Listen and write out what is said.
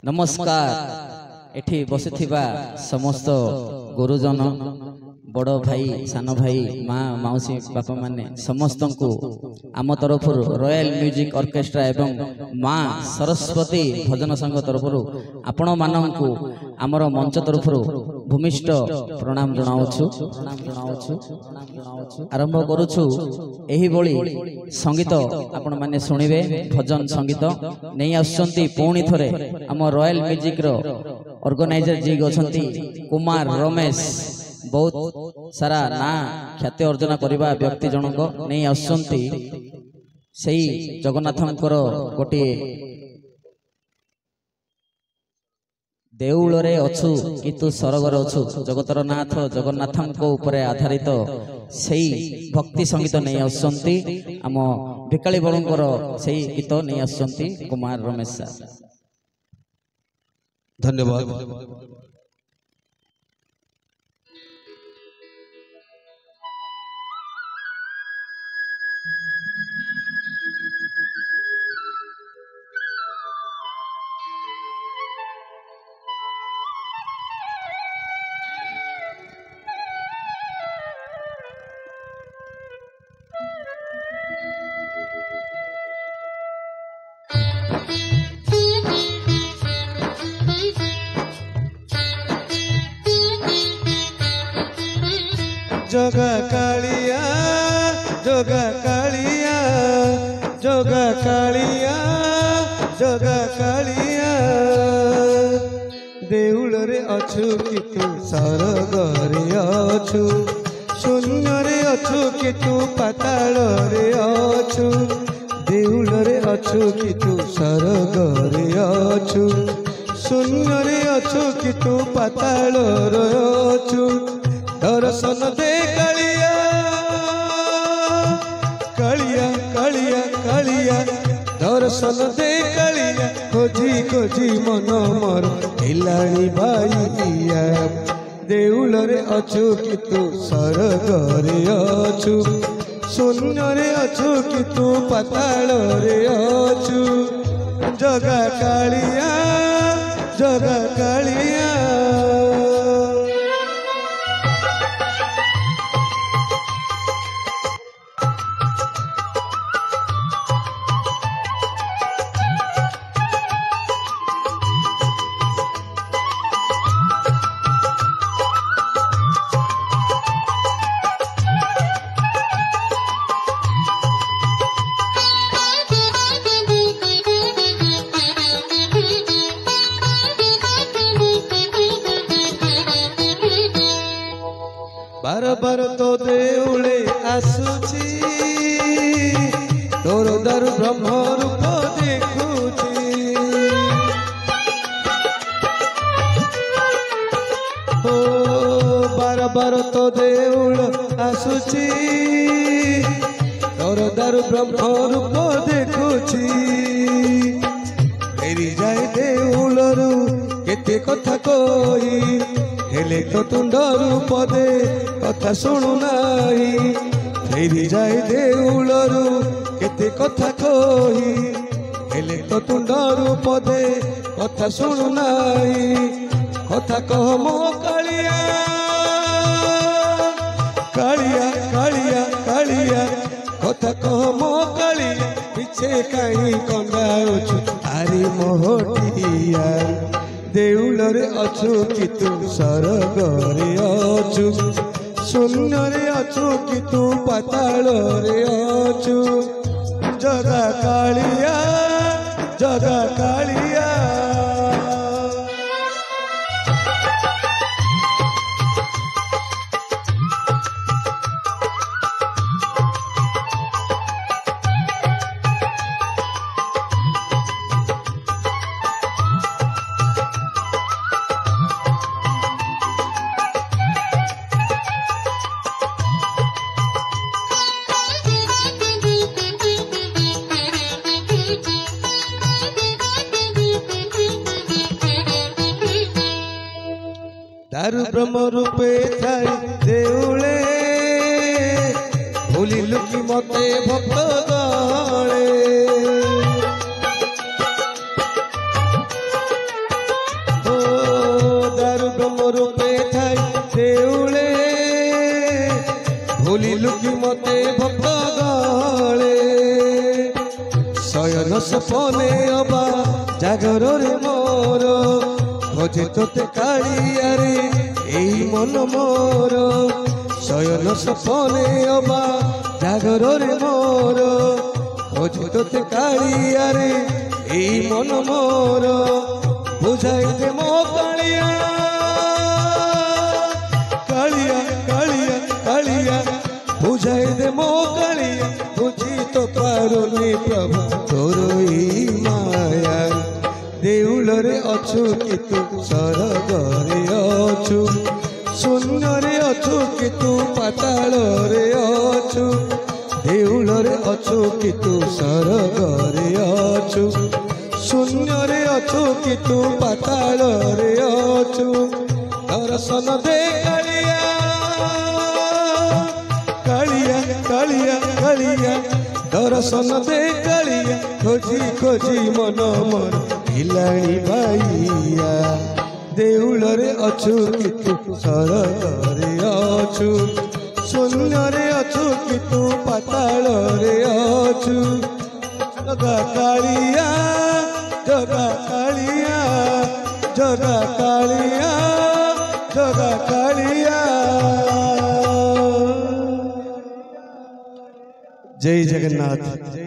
नमस्कार। एठी बसिथिबा समस्त गुरुजन बड़ भाई सान भाई माँ मौसी बापा माने समस्त को आम तरफ रॉयल म्यूजिक ऑर्केस्ट्रा एवं माँ सरस्वती भजन संघ तरफ आपण मानू आमर मंच तरफ भूमिष्ठ प्रणाम जनावछु। आरंभ करुछु एही बळी संगीत आपण माने सुनिबे भजन संगीत नहीं आसुचंती पुणी थरे आम रॉयल म्यूजिक रो ऑर्गेनाइजर जी अछंती कुमार रमेश बहुत सारा ना ख्याति अर्जन करवा व्यक्ति जनक नहीं आसुचंती सेही जगन्नाथंकर गोटे देउल रे अछु कि तू सरगर अछु जगतर नाथ जगन्नाथंक उपरे आधारित सेही भक्ति संगीत नहीं आसुचंती आम भिकाली बड़ंकर सेही गीत नहीं आसुचंती कुमार रमेश साहब। धन्यवाद। जोगा कालिया जोगा कालिया जोगा कालिया जोगा कालिया देउल रे अछु कि तू सरगरे अछु शून्य रे अछु कि तू पाताल रे अछु देउल रे अछु कि तू सरगरे अछु शून्य रे अछु कि तू पाताल रे अछु दर्शन दे कालिया कालिया कालिया कालिया दर्शन दे कालिया खोजी खोजी मन मोर हिलाणी बाइया देउल रे अछु कि तू सरगरे अछु शून्य रे अछु कि तू पाताल रे अछु जगा कालिया जगा कालिया। बार बार तो देउले आसुची तोर दर ब्रह्म रूप देखुची ओ बार बार तो देउल आसुची तोर दर ब्रह्म रूप देखुची फेरी जाए देउलरू केते कथा कोई हेले तो तुंडरू पदे कथा शुणु नाही फेरी जाए देउलरू केते कथा कही हेले तो तुंडरू पदे कथा शुणु नाही कथा कह मो कालिया कालिया कालिया कालिया कथा कह मो कालिया पीछे कहीं कंगाउछु आरी मोहटिया देउल रे अछु कि तू सरगरे अछु शून्य रे अछु कि तू पाताल रे अछु जगा कालिया जगा कालिया। दारु ब्रह्म रूपे थाई देउले भूलिलु कि मते भक्त गले रूपे थाई देउले भूलिलु कि मते भक्त गले शयन सपने अबा जागर रे मोर खोजे तोते कालिया रे एई मन मोर शयन सपने अबा जागर रे मोर खोजे तोते कालिया रे एई मन मोर बुझाई दे मो कालिया कालिया कालिया कालिया बुझाई दे मो कालिया बुझी तो पारुनी प्रभु तोर ई माया देउल रे अछु कि तू स्वर्ग रे अछु शून्य रे अछु कि तू पाताल रे अछु देउल रे अछु कि तू स्वर्ग रे अछु शून्य रे अछु कि तू पाताल रे अछु दर्शन दे कालिया कालिया कालिया कालिया दर्शन दे कालिया खोजी खोजी मन मन हिलाणी बाइया देउल रे अछु कि तू स्वर्ग रे अछु शून्य रे अछु कि तू पाताल रे अछु जगा कालिया जगा कालिया जगा कालिया जगा कालिया। जय जगन्नाथ।